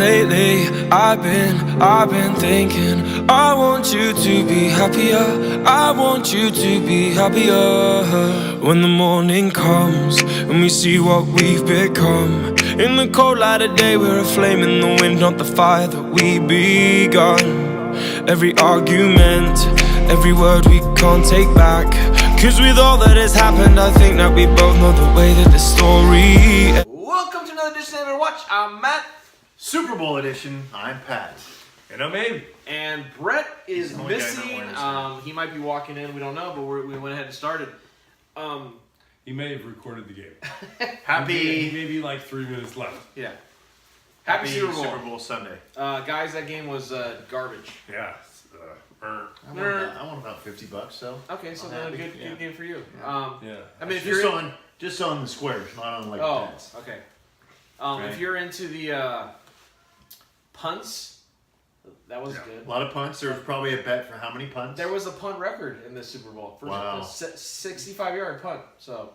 Lately, I've been thinking, I want you to be happier, I want you to be happier. When the morning comes, and we see what we've become. In the cold light of day, we're a flame in the wind, not the fire that we begun. Every argument, every word we can't take back. Cause with all that has happened, I think that we both know the way that the story. Welcome to another edition of Never Watch. I'm Matt. Super Bowl edition. I'm Pat. And I'm Abe. And Brett is the only guy missing. not wearing He might be walking in. We don't know, but we went ahead and started. He may have recorded the game. Happy Maybe like 3 minutes left. Yeah. Happy Super Bowl. Super Bowl Sunday. Guys, that game was garbage. Yeah. I won about $50, so. Okay, so then a good game for you. Yeah. I mean, if Just you're just on the squares, not on like oh, bets. okay. Right. If you're into the punts, that was A good. lot of punts. There was probably a bet for how many punts? There was a punt record in this Super Bowl for Wow. a 65-yard punt. So.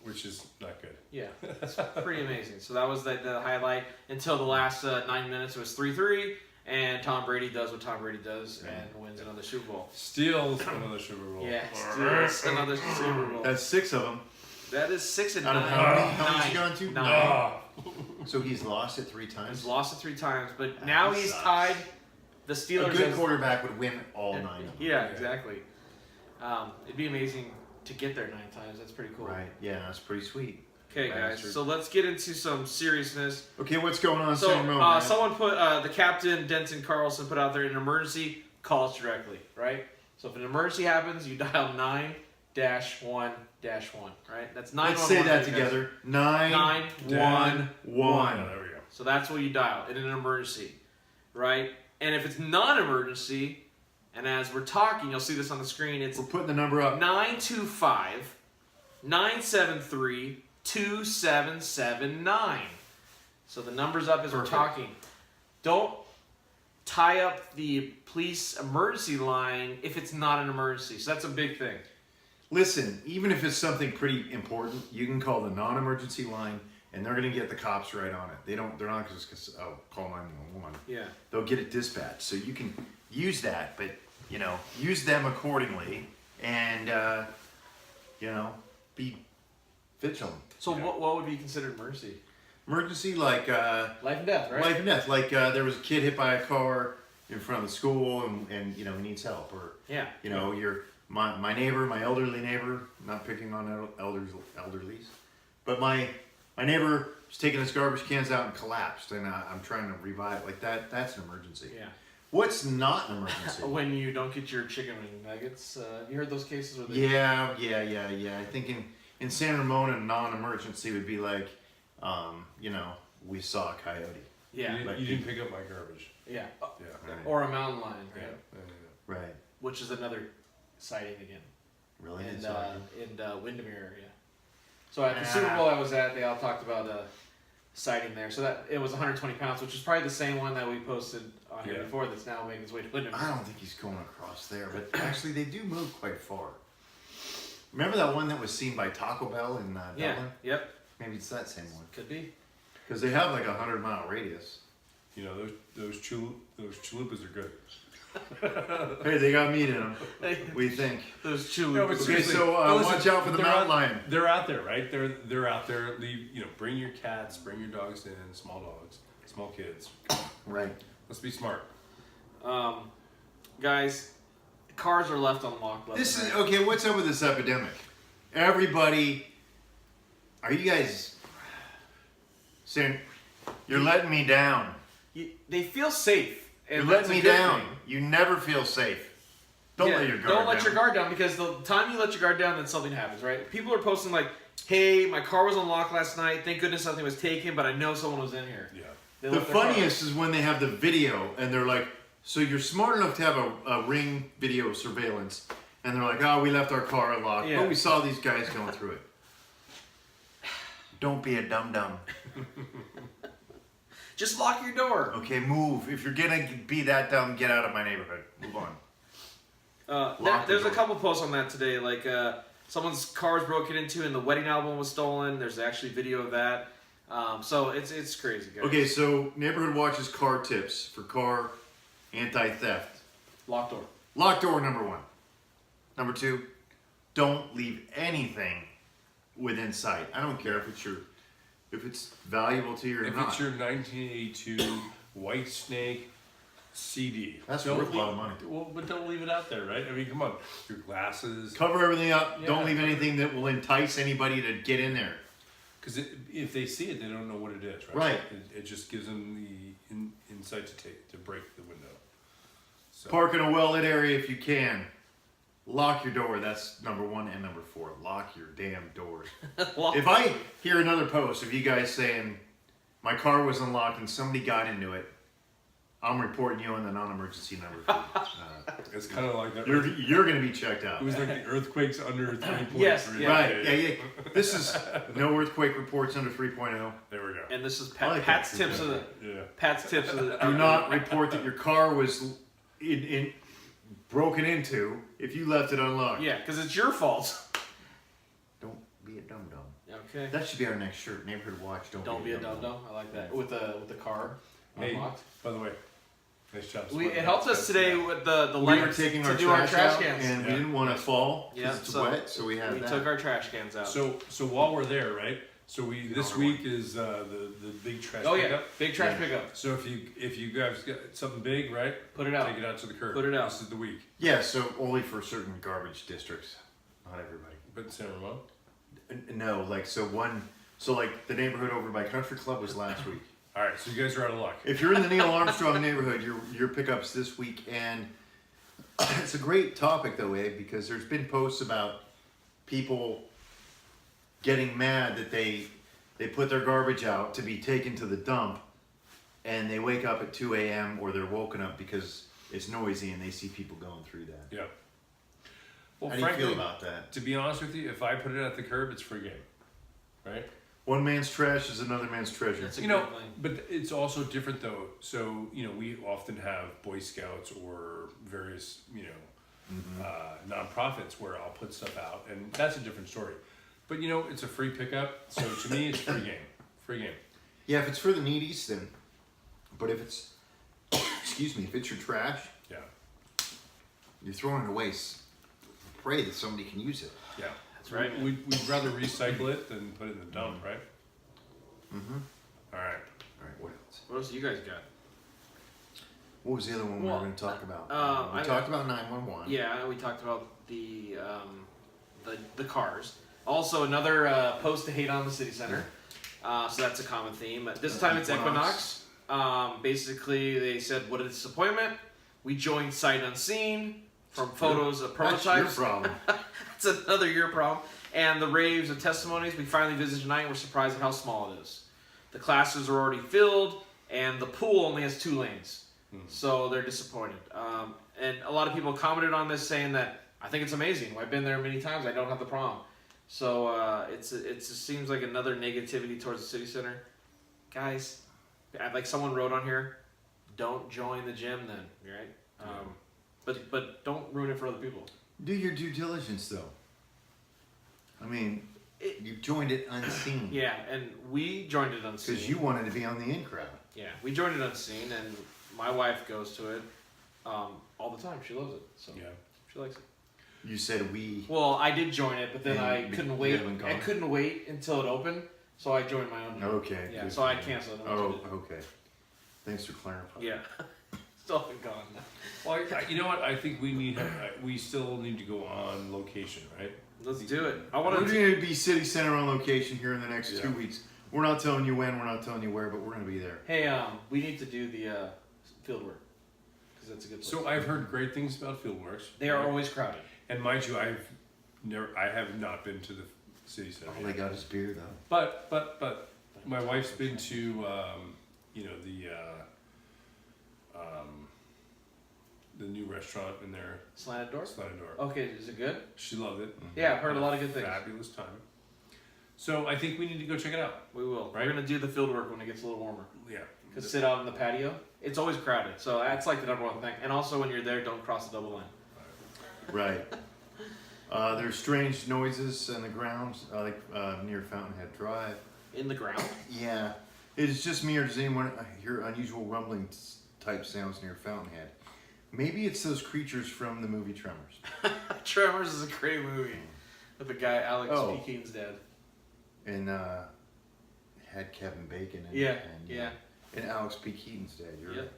Which is not good. Yeah, it's pretty amazing. So that was the highlight until the last 9 minutes. It was 3-3, and Tom Brady does what Tom Brady does and wins another Super Bowl. Steals another Super Bowl. Yeah, steals another Super Bowl. That's 6 of them. That is 6 and 9. Out of how many? How many you gone to? 9. So he's lost it 3 times. He's lost it 3 times, but now he's tied the Steelers. A good quarterback would win all 9 of them. Yeah, exactly. It'd be amazing to get there 9 times. That's pretty cool. Right. Yeah, that's pretty sweet. Okay, guys. Bastard. So let's get into some seriousness. Okay, what's going on, So, San Ramon? someone put, the captain, Denton Carlson, put out there, an emergency, call us directly, right? So if an emergency happens, you dial 9-1-1, right? That's 911. Let's say that together. 911. Yeah, there we go. So that's what you dial in an emergency, right? And if it's non-emergency, and as we're talking, you'll see this on the screen, it's We're putting the number up. 925-973-2779. So the number's up as we're talking. Don't tie up the police emergency line if it's not an emergency. So that's a big thing. Listen, even if it's something pretty important, you can call the non-emergency line, and they're going to get the cops right on it. They're not just going to call 911. Yeah. They'll get it dispatched. So you can use that, but use them accordingly, and be vigilant. So what would be considered emergency? Emergency, like Life and death, right? life and death. Like there was a kid hit by a car in front of the school, and he needs help, or my neighbor, my elderly neighbor. Not picking on elderlies, but my neighbor was taking his garbage cans out and collapsed, and I'm trying to revive like that. That's an emergency. Yeah. What's not an emergency? When you don't get your chicken wing nuggets. You heard those cases where they... Yeah. I think in San Ramon, a non-emergency would be like, we saw a coyote. Yeah. You didn't pick up my garbage. Yeah. Yeah. Or a mountain lion. Yeah. Right. Which is another sighting again. Really? In Windermere area. So at the Super Bowl I was at, they all talked about a sighting there. So that it was 120 pounds, which is probably the same one that we posted on here before that's now making its way to Windermere. I don't think he's going across there, but actually they do move quite far. Remember that one that was seen by Taco Bell in Yeah. Dublin? Yep. Maybe it's that same one. Could be. Because they have like a 100-mile radius. Those chalupas are good. Hey, they got meat in them. We think. Those No, chili. but Okay, seriously, so listen, watch out for the they're mountain out- lion. They're out there, right? They're out there. Bring your cats, bring your dogs in, small dogs, small kids. Right. Let's be smart. Guys, cars are left unlocked. This is okay. What's up with this epidemic? Everybody, are you guys saying you're letting me down? They feel safe. And You're letting that's a me good down. thing. You never feel safe. Don't let your guard down. Don't let your guard down, because the time you let your guard down, then something happens, right? People are posting like, "Hey, my car was unlocked last night. Thank goodness something was taken, but I know someone was in here." Yeah. They The left their car. funniest is when they have the video and they're like, so you're smart enough to have a Ring video surveillance, and they're like, oh, we left our car unlocked, Yeah. but we saw these guys going through it. Don't be a dum-dum. Just lock your door. Okay, move. If you're gonna be that dumb, get out of my neighborhood. Move on. There's a couple posts on that today, like someone's car was broken into and the wedding album was stolen. There's actually video of that. So it's crazy, guys. Okay, so Neighborhood Watch's car tips for car anti-theft. Locked door. Lock door, number 1. Number 2, don't leave anything within sight. I don't care if it's valuable to you or If not. it's your 1982 White Snake CD, That's don't worth a lot of money. Well, but don't leave it out there, right? I mean, come on, your glasses. Cover everything up. Yeah. Don't leave anything that will entice anybody to get in there. Because if they see it, they don't know what it is, right? Right. It just gives them the insight to break the window. So. Park in a well-lit area if you can. Lock your door. That's number 1 and number 4. Lock your damn doors. If I hear another post of you guys saying my car was unlocked and somebody got into it, I'm reporting you on the non-emergency number. It's kind of like that. You're going to be checked out. It was like the earthquakes under 3.3. Yes, yeah. Right? Yeah. This is no earthquake reports under 3.0. There we go. And this is I like Pat's that. tips of the Yeah. Pat's tips of the. Do not report that your car was in broken into if you left it unlocked. Yeah, because it's your fault. Don't be a dum-dum. Okay. That should be our next shirt. Neighborhood Watch. Don't be a dum dum. I like that with the car Hey, unlocked. by the way, nice job. It helped us today with the We were lights taking to our do our trash trash out, cans. and we didn't want to fall because it's wet, so we had we that. took our trash cans out. So while we're there, right? So this week is the big trash pickup. Big trash Yeah. pickup. So if you guys got something big, right? Put it out. Take it out to the curb. Put it out. This is the week. Yeah, so only for certain garbage districts, not everybody. But in San Ramon. No, like the neighborhood over by Country Club was last week. All right, so you guys are out of luck. If you're in the Neil Armstrong neighborhood, your pickup's this week, and it's a great topic though, Abe, because there's been posts about people getting mad that they put their garbage out to be taken to the dump, and they wake up at 2 a.m. or they're woken up because it's noisy and they see people going through that. Yeah. Well, How do you frankly, feel about that? to be honest with you, if I put it at the curb, it's free game, right? One man's trash is another man's treasure. That's a You good know, thing. but it's also different though. So we often have Boy Scouts or various nonprofits where I'll put stuff out, and that's a different story. But it's a free pickup, so to me, it's free game. Free game. Yeah, if it's for the needies, then. But if it's, excuse me, if it's your trash, Yeah. you're throwing it away. Pray that somebody can use it. Yeah. That's right, man. We'd rather recycle it than put it in the dump, right? Mm-hmm. All right. All right, what else? What else you guys got? What was the other one we Well, were going to talk about? I- We talked about 911. Yeah, we talked about the cars. Also, another post to hate on the city center. So that's a common theme. This time it's Equinox. Basically, they said, "What a disappointment! We joined sight unseen from photos of That's prototypes." your problem. That's another your problem. And the raves of testimonies. We finally visited tonight and we're surprised at how small it is. The classes are already filled, and the pool only has 2 lanes. So they're disappointed. And a lot of people commented on this saying that, I think it's amazing. I've been there many times. I don't have the problem. So it just seems like another negativity towards the city center. Guys, like someone wrote on here, don't join the gym then, right? But don't ruin it for other people. Do your due diligence, though. I mean, you joined it unseen. Yeah, and we joined it unseen. Because you wanted to be on the in crowd. Yeah, we joined it unseen, and my wife goes to it all the time. She loves it, so Yeah. she likes it. You said we. Well, I did join it, but then And I you couldn't wait. haven't gone? I couldn't wait until it opened, so I joined my own. Okay. Yeah, good so for I you. canceled it. Oh, okay. Thanks for clarifying. Yeah, still haven't gone. Well, you know what? I think we still need to go on location, right? Let's do it. I We're want to. going to be city center on location here in the next Yeah. 2 weeks. We're not telling you when, we're not telling you where, but we're going to be there. Hey, we need to do the field work because that's a good place. So I've heard great things about Fieldworks. They are always crowded. And mind you, I have not been to the city center. All they got is beer, though. But my wife's been to the new restaurant in there, Slanted door. Slanted Door. Okay, is it good? She loved it. Yeah, I've heard a lot of good things. Fabulous time. So I think we need to go check it out. We will. Right. We're gonna do the field work when it gets a little warmer. Yeah. Cause sit out in the patio. It's always crowded, so that's like the number one thing. And also, when you're there, don't cross the double line. Right. There's strange noises on the ground, like near Fountainhead Drive. In the ground? Yeah. Is it just me, or does anyone hear unusual rumbling type sounds near Fountainhead? Maybe it's those creatures from the movie Tremors. Tremors is a great movie. With the guy Alex P. Keaton's dad. And had Kevin Bacon in Yeah, it. And Alex P. Keaton's dad. You're right.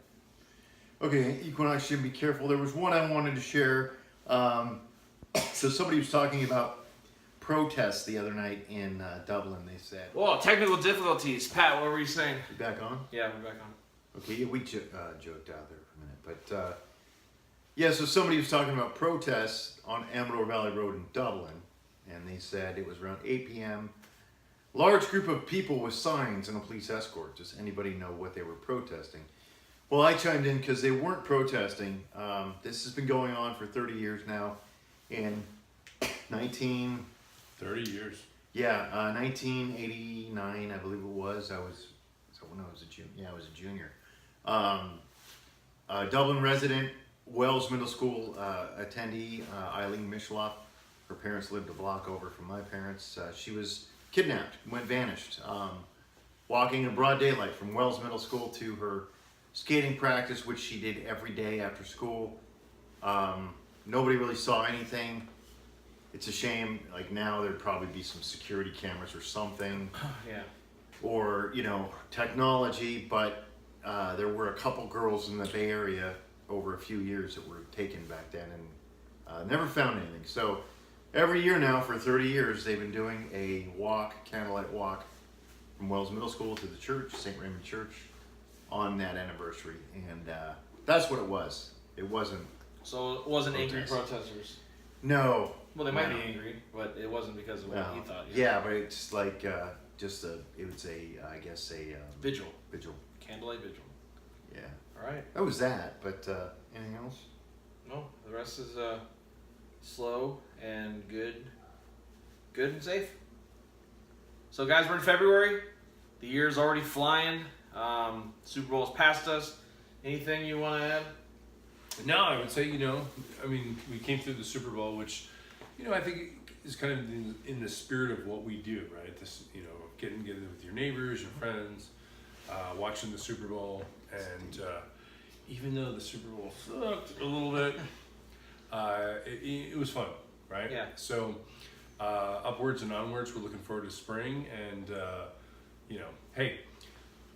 Okay, Equinox should be careful. There was one I wanted to share. So somebody was talking about protests the other night in Dublin. They said, "Whoa, technical difficulties." Pat, what were you saying? You back on? Yeah, we're back on. Okay, yeah, we joked out there for a minute. But yeah, so somebody was talking about protests on Amador Valley Road in Dublin. And they said it was around 8 p.m. Large group of people with signs and a police escort. Does anybody know what they were protesting? Well, I chimed in because they weren't protesting. This has been going on for 30 years now. In 30 years. Yeah, 1989, I believe it was. I was a junior. Yeah, I was a junior. Dublin resident, Wells Middle School attendee, Eileen Mishloff. Her parents lived a block over from my parents. She was kidnapped, vanished, walking in broad daylight from Wells Middle School to her skating practice, which she did every day after school. Nobody really saw anything. It's a shame. Like now, there'd probably be some security cameras or something. Yeah. Or technology, but there were a couple girls in the Bay Area over a few years that were taken back then and never found anything. So. Every year now, for 30 years, they've been doing a candlelight walk, from Wells Middle School to the church, St. Raymond Church, on that anniversary. And that's what it was. It wasn't. So it wasn't angry protesters? No. Well, they might be angry, but it wasn't because of what he thought. Yeah, but it's like it was a vigil. Vigil. Candlelight vigil. Yeah. All right. That was that, but anything else? No, the rest is slow and good and safe. So guys, we're in February. The year's already flying. Super Bowl's past us. Anything you want to add? No, I would say, we came through the Super Bowl, which, I think is kind of in the spirit of what we do, right? This, getting together with your neighbors, your friends, watching the Super Bowl, and even though the Super Bowl sucked a little bit, it was fun, right? Yeah. So, upwards and onwards, we're looking forward to spring, and hey,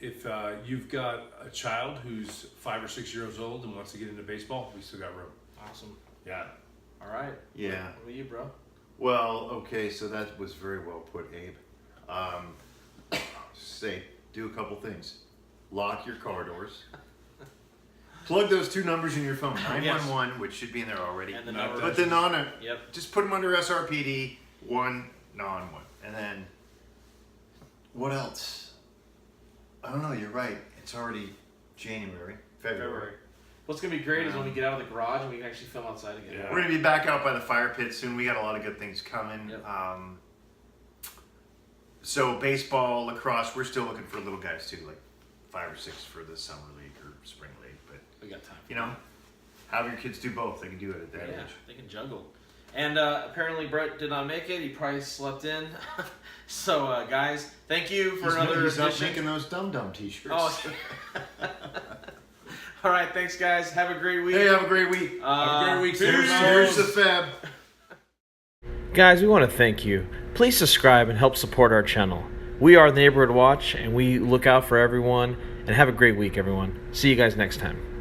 if you've got a child who's 5 or 6 years old and wants to get into baseball, we still got room. Awesome. Yeah. All right. Yeah. What about you, bro? Well, okay, so that was very well put, Abe. Do a couple things. Lock your car doors. Plug those 2 numbers in your phone, 911, which should be in there already. And the number. But then Yep. just put them under SRPD, 191. And then, what else? I don't know, you're right. It's already February. What's going to be great is when we get out of the garage and we can actually film outside again. Yeah. We're going to be back out by the fire pit soon. We got a lot of good things coming. Yep. So baseball, lacrosse, we're still looking for little guys too, like 5 or 6 for the summer league or spring league. But We got time. Have your kids do both. They can do it at that age. They can juggle. And apparently Brett did not make it. He probably slept in. So guys, thank you for another He's not edition. making those dum-dum t-shirts. Oh. All right, thanks guys. Have a great week. Hey, have a great week. Have a great week. Here's the Feb. Guys, we want to thank you. Please subscribe and help support our channel. We are the Neighborhood Watch, and we look out for everyone. And have a great week, everyone. See you guys next time.